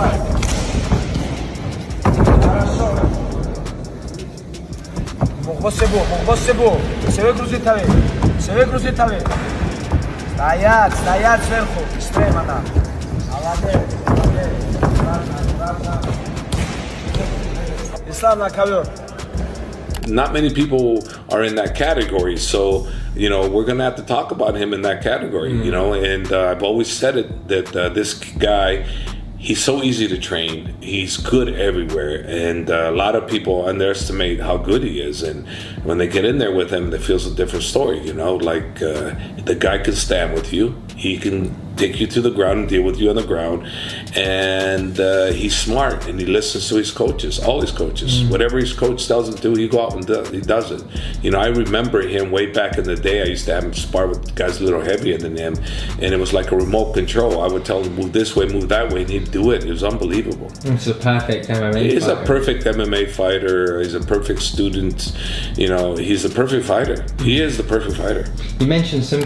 Давай. Хорошо. Мухбосебу. Себе грузи таве. Стоять сверху. Быстрее, мана. Молодец. Ислам на ковер. Not many people are in that category, so we're gonna have to talk about him in that category. And I've always said it that this guy, he's so easy to train. He's good everywhere, and a lot of people underestimate how good he is. And when they get in there with him, it feels a different story. Like the guy can stand with you. He can take you to the ground and deal with you on the ground. And he's smart, and he listens to his coaches, all his coaches. Whatever his coach tells him to, he go out and he does it. I remember him way back in the day. I used to have him spar with guys a little heavier than him, and it was like a remote control. I would tell him, move this way, move that way, and he'd do it. It was unbelievable. It's a perfect MMA fighter. He's a perfect MMA fighter. He's a perfect student. He's the perfect fighter. He is the perfect fighter. You mentioned some...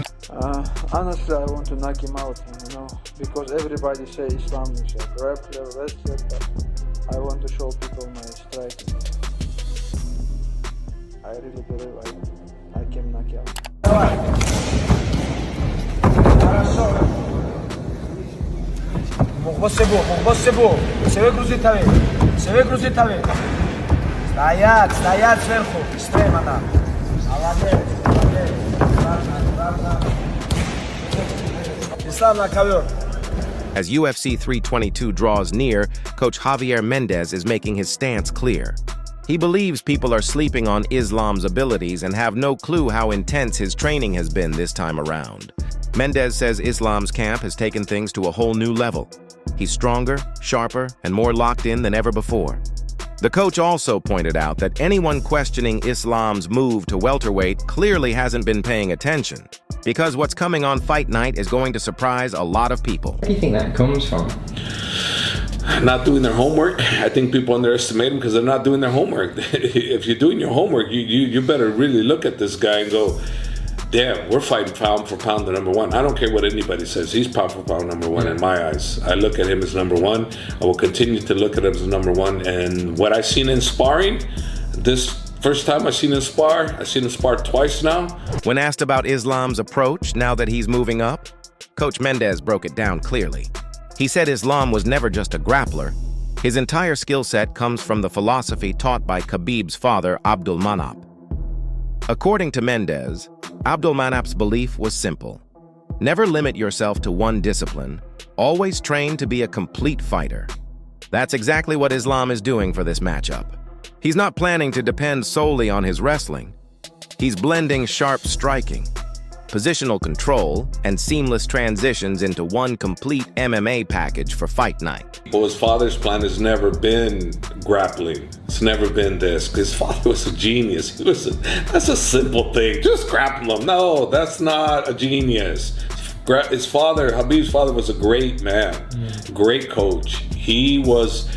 Honestly, I want to knock him out, because everybody say Islam is a grappler, wrestler, but I want to show people my striking. I really believe I can knock you out. Давай. Хорошо. Мухбосебу. Себе грузи таве. Стоять сверху. Быстрее, мана. Молодец. As UFC 322 draws near, Coach Javier Mendez is making his stance clear. He believes people are sleeping on Islam's abilities and have no clue how intense his training has been this time around. Mendez says Islam's camp has taken things to a whole new level. He's stronger, sharper, and more locked in than ever before. The coach also pointed out that anyone questioning Islam's move to welterweight clearly hasn't been paying attention, because what's coming on Fight Night is going to surprise a lot of people. Where do you think that comes from? Not doing their homework. I think people underestimate him because they're not doing their homework. If you're doing your homework, you better really look at this guy and go, damn, we're fighting pound for pound the number one. I don't care what anybody says. He's pound for pound number one in my eyes. I look at him as number one. I will continue to look at him as number one. And what I've seen in sparring, this first time I've seen him spar twice now. When asked about Islam's approach now that he's moving up, Coach Mendez broke it down clearly. He said Islam was never just a grappler. His entire skill set comes from the philosophy taught by Khabib's father, Abdulmanap. According to Mendez, Abdulmanap's belief was simple. Never limit yourself to one discipline. Always train to be a complete fighter. That's exactly what Islam is doing for this matchup. He's not planning to depend solely on his wrestling. He's blending sharp striking, positional control, and seamless transitions into one complete MMA package for Fight Night. Well, his father's plan has never been grappling. It's never been this. His father was a genius. That's a simple thing. Just grapple him. No, that's not a genius. His father, Khabib's father, was a great man, great coach. He was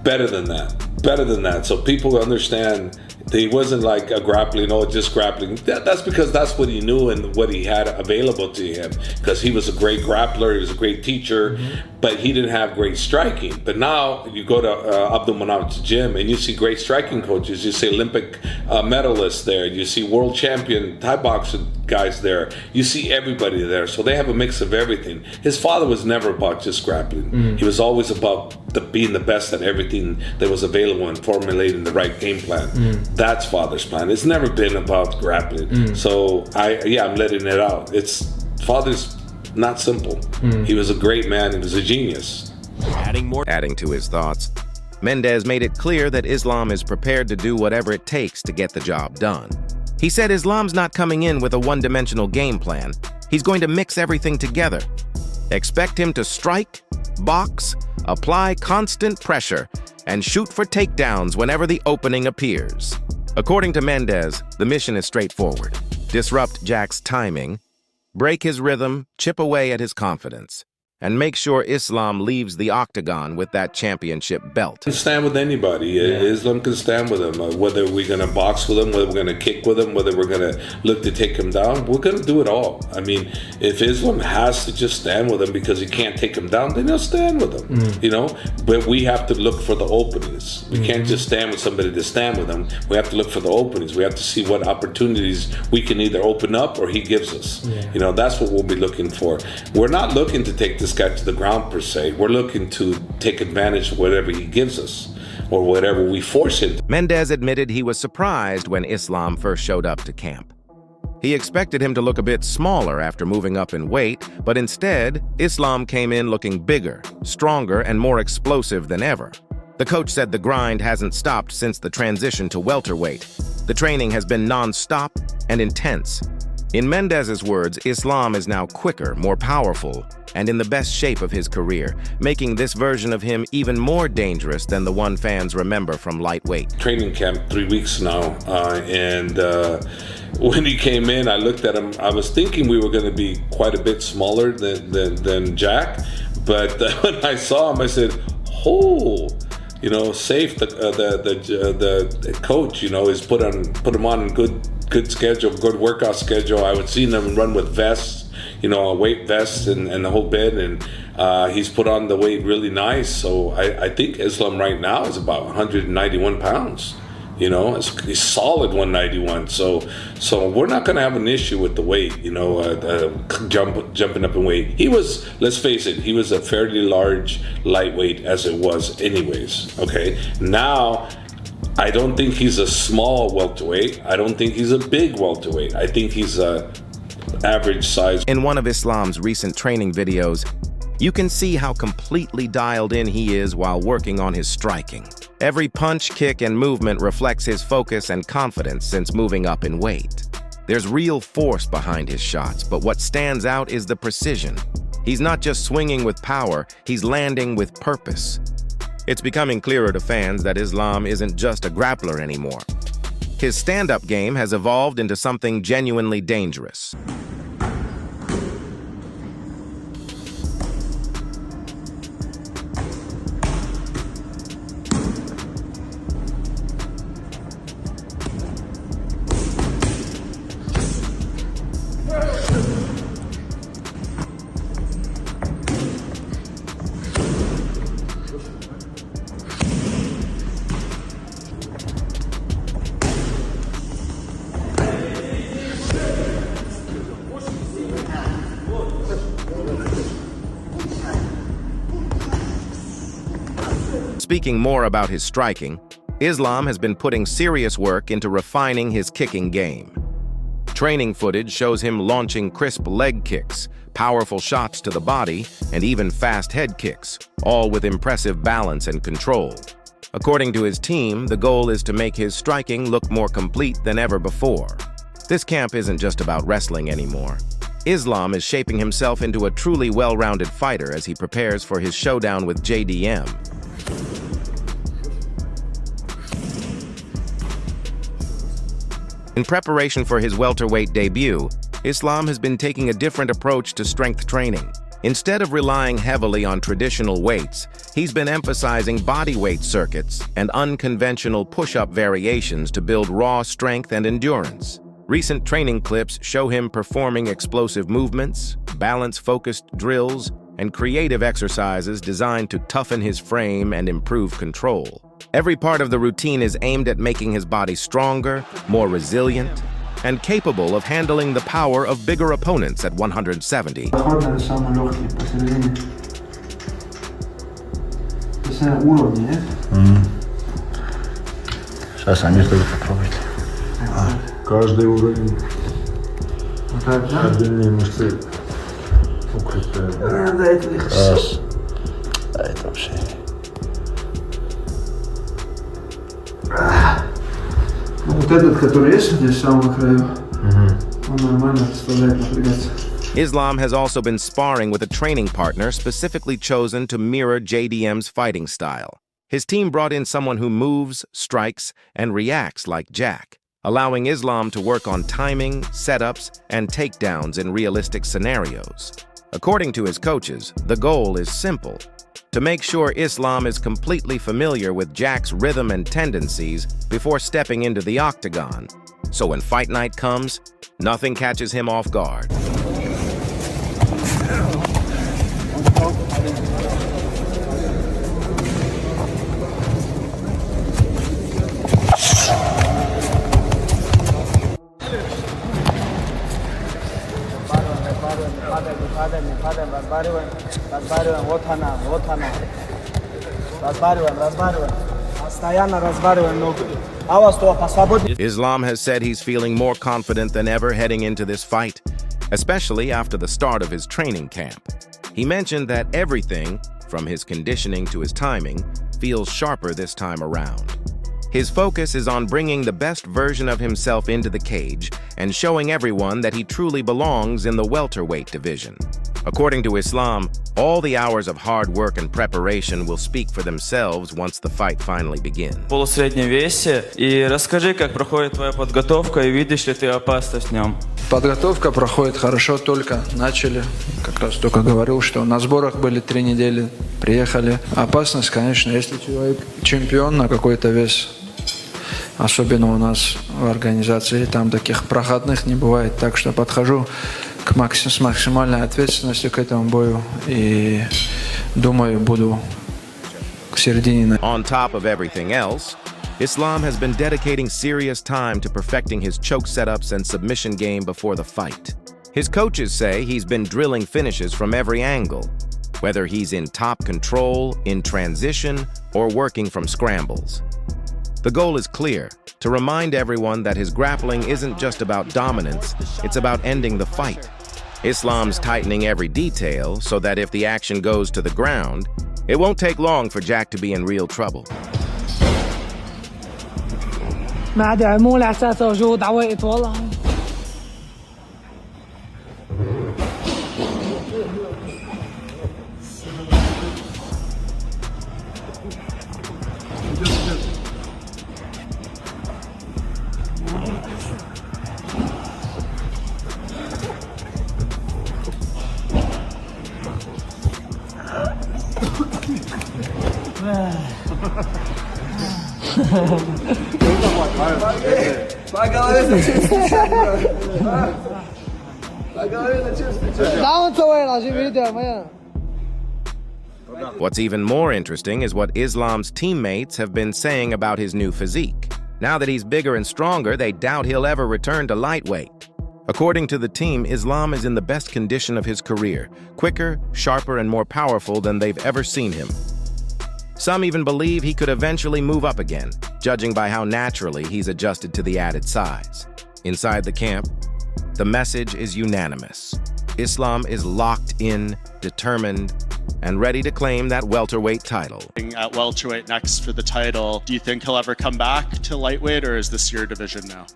better than that. So people understand he wasn't like a grappling, just grappling. That's because that's what he knew and what he had available to him. Because he was a great grappler, he was a great teacher, but he didn't have great striking. But now you go to Abdulmanap's gym and you see great striking coaches. You see Olympic medalists there. You see world champion Thai boxing guys there. You see everybody there. So they have a mix of everything. His father was never about just grappling. He was always about being the best at everything that was available and formulating the right game plan. That's father's plan. It's never been about grappling. So I'm letting it out. Father's not simple. He was a great man. He was a genius. Adding to his thoughts, Mendez made it clear that Islam is prepared to do whatever it takes to get the job done. He said Islam's not coming in with a one-dimensional game plan. He's going to mix everything together. Expect him to strike, box, apply constant pressure, and shoot for takedowns whenever the opening appears. According to Mendez, the mission is straightforward. Disrupt Jack's timing, break his rhythm, chip away at his confidence, and make sure Islam leaves the octagon with that championship belt. Can stand with anybody. Islam can stand with him. Whether we're going to box with him, whether we're going to kick with him, whether we're going to look to take him down, we're going to do it all. I mean, if Islam has to just stand with him because he can't take him down, then he'll stand with him. You know, but we have to look for the openings. We can't just stand with somebody to stand with him. We have to look for the openings. We have to see what opportunities we can either open up or he gives us. You know, that's what we'll be looking for. We're not looking to take this guy to the ground per se. We're looking to take advantage of whatever he gives us or whatever we force him. Mendes admitted he was surprised when Islam first showed up to camp. He expected him to look a bit smaller after moving up in weight, but instead, Islam came in looking bigger, stronger, and more explosive than ever. The coach said the grind hasn't stopped since the transition to welterweight. The training has been non-stop and intense. In Mendes's words, Islam is now quicker, more powerful, and in the best shape of his career, making this version of him even more dangerous than the one fans remember from lightweight. Training camp 3 weeks now, and when he came in, I looked at him. I was thinking we were going to be quite a bit smaller than Jack, but when I saw him, I said, "Oh." You know, Safe, the coach, you know, is put him on a good schedule, good workout schedule. I would see him run with vests, you know, a weight vest and the whole bit, and he's put on the weight really nice. So I think Islam right now is about 191 pounds. You know, he's solid 191. So we're not going to have an issue with the weight, you know, jumping up in weight. He was, let's face it, he was a fairly large lightweight as it was anyways, okay? Now, I don't think he's a small welterweight. I don't think he's a big welterweight. I think he's a average size. In one of Islam's recent training videos, you can see how completely dialed in he is while working on his striking. Every punch, kick, and movement reflects his focus and confidence since moving up in weight. There's real force behind his shots, but what stands out is the precision. He's not just swinging with power, he's landing with purpose. It's becoming clearer to fans that Islam isn't just a grappler anymore. His stand-up game has evolved into something genuinely dangerous. Speaking more about his striking, Islam has been putting serious work into refining his kicking game. Training footage shows him launching crisp leg kicks, powerful shots to the body, and even fast head kicks, all with impressive balance and control. According to his team, the goal is to make his striking look more complete than ever before. This camp isn't just about wrestling anymore. Islam is shaping himself into a truly well-rounded fighter as he prepares for his showdown with JDM. In preparation for his welterweight debut, Islam has been taking a different approach to strength training. Instead of relying heavily on traditional weights, he's been emphasizing bodyweight circuits and unconventional push-up variations to build raw strength and endurance. Recent training clips show him performing explosive movements, balance-focused drills, and creative exercises designed to toughen his frame and improve control. Every part of the routine is aimed at making his body stronger, more resilient, and capable of handling the power of bigger opponents at 170. Сейчас они тоже попробуют. Каждый уровень отдельные мышцы укрепляют. Раз. А это вообще. Вот этот, который есть здесь, с самого краю, он нормально заставляет напрягаться. Islam has also been sparring with a training partner specifically chosen to mirror JDM's fighting style. His team brought in someone who moves, strikes, and reacts like Jack, allowing Islam to work on timing, setups, and takedowns in realistic scenarios. According to his coaches, the goal is simple: to make sure Islam is completely familiar with Jack's rhythm and tendencies before stepping into the octagon, so when fight night comes, nothing catches him off guard. Islam has said he's feeling more confident than ever heading into this fight, especially after the start of his training camp. He mentioned that everything, from his conditioning to his timing, feels sharper this time around. His focus is on bringing the best version of himself into the cage and showing everyone that he truly belongs in the welterweight division. According to Islam, all the hours of hard work and preparation will speak for themselves once the fight finally begins. В полусреднем весе. И расскажи, как проходит твоя подготовка и видишь ли ты опасность в нем? Подготовка проходит хорошо, только начали. Как раз только говорил, что на сборах были 3 недели, приехали. Опасность, конечно, если человек чемпион на какой-то вес, особенно у нас в организации, там таких проходных не бывает. Так что подхожу с максимальной ответственностью к этому бою и думаю, буду к середине. On top of everything else, Islam has been dedicating serious time to perfecting his choke setups and submission game before the fight. His coaches say he's been drilling finishes from every angle, whether he's in top control, in transition, or working from scrambles. The goal is clear: to remind everyone that his grappling isn't just about dominance, it's about ending the fight. Islam's tightening every detail so that if the action goes to the ground, it won't take long for Jack to be in real trouble. What's even more interesting is what Islam's teammates have been saying about his new physique. Now that he's bigger and stronger, they doubt he'll ever return to lightweight. According to the team, Islam is in the best condition of his career, quicker, sharper, and more powerful than they've ever seen him. Some even believe he could eventually move up again, judging by how naturally he's adjusted to the added size. Inside the camp, the message is unanimous. Islam is locked in, determined, and ready to claim that welterweight title. At welterweight next for the title, do you think he'll ever come back to lightweight, or is this your division now?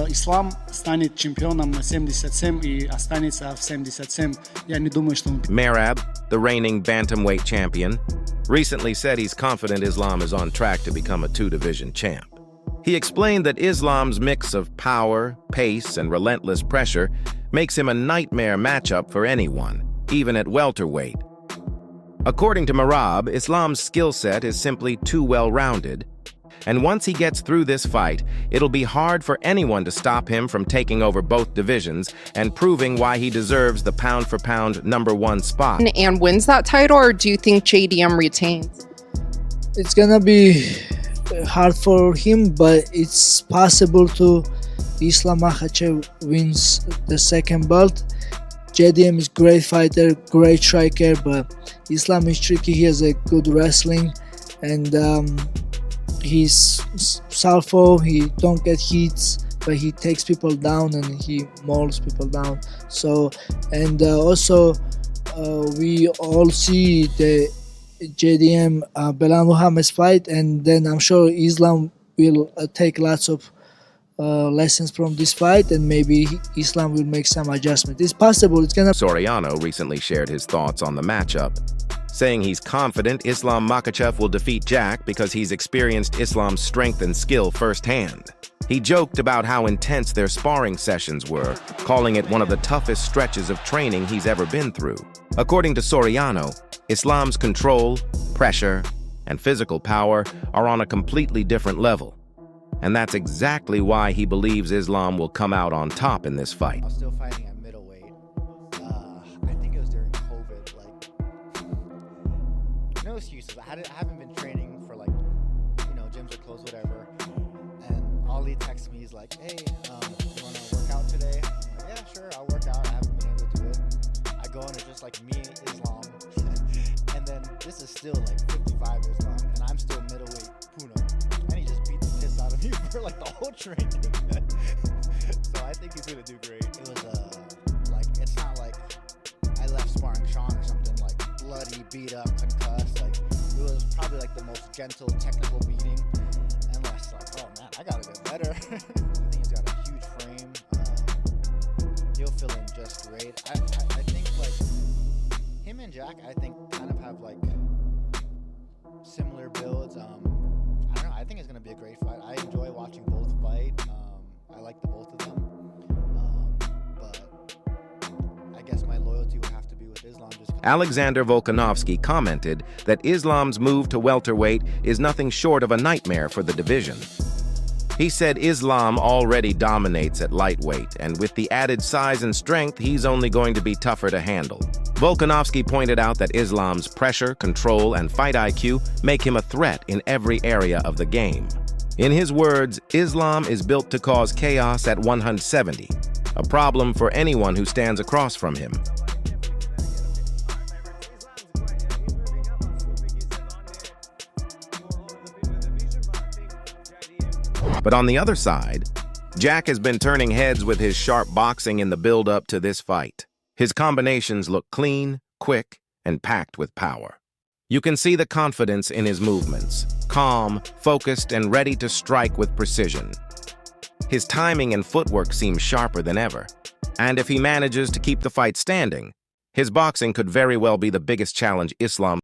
Ислам станет чемпионом на 77 и останется в 77. Я не думаю, что он... Merab, the reigning bantamweight champion, recently said he's confident Islam is on track to become a two-division champ. He explained that Islam's mix of power, pace, and relentless pressure makes him a nightmare matchup for anyone, even at welterweight. According to Merab, Islam's skill set is simply too well-rounded, and once he gets through this fight, it'll be hard for anyone to stop him from taking over both divisions and proving why he deserves the pound-for-pound #1 spot. And wins that title, or do you think JDM retains? It's gonna be hard for him, but it's possible to Islam Makhachev wins the second belt. JDM is great fighter, great striker, but Islam is tricky. He has a good wrestling, and he's southpaw. He don't get hits, but he takes people down and he molds people down. So, and also we all see the JDM Belal Muhammad's fight, and then I'm sure Islam will take lots of lessons from this fight, and maybe Islam will make some adjustment. It's possible. It's gonna. Soriano recently shared his thoughts on the matchup, saying he's confident Islam Makhachev will defeat Jack because he's experienced Islam's strength and skill firsthand. He joked about how intense their sparring sessions were, calling it one of the toughest stretches of training he's ever been through. According to Soriano, Islam's control, pressure, and physical power are on a completely different level. And that's exactly why he believes Islam will come out on top in this fight. I was still fighting at middleweight. I think it was during COVID. No excuses. I haven't been training for gyms are closed, whatever. And Ali texts me, he's like, "Hey, you wanna work out today?" I'm like, "Yeah, sure, I'll work out. I haven't been able to do it." I go in, it's just like me, Islam, and then this is still 55 Islam, and I'm still middleweight Puna, and he just beat the piss out of me for the whole training. So I think he's gonna do great. It was it's not like I left sparring Sean or something bloody, beat up, concussed. It was probably the most gentle, technical beating, and oh man, I gotta get better. I think he's got a huge frame. He'll fill in just great. I think him and Jack, I think kind of have similar builds. I don't know. I think it's gonna be a great fight. I enjoy watching both fight. I like the both of them. But I guess my loyalty would have to be with Islam. Alexander Volkanovski commented that Islam's move to welterweight is nothing short of a nightmare for the division. He said Islam already dominates at lightweight, and with the added size and strength, he's only going to be tougher to handle. Volkanovski pointed out that Islam's pressure, control, and fight IQ make him a threat in every area of the game. In his words, Islam is built to cause chaos at 170, a problem for anyone who stands across from him. But on the other side, Jack has been turning heads with his sharp boxing in the build-up to this fight. His combinations look clean, quick, and packed with power. You can see the confidence in his movements, calm, focused, and ready to strike with precision. His timing and footwork seem sharper than ever, and if he manages to keep the fight standing, his boxing could very well be the biggest challenge Islam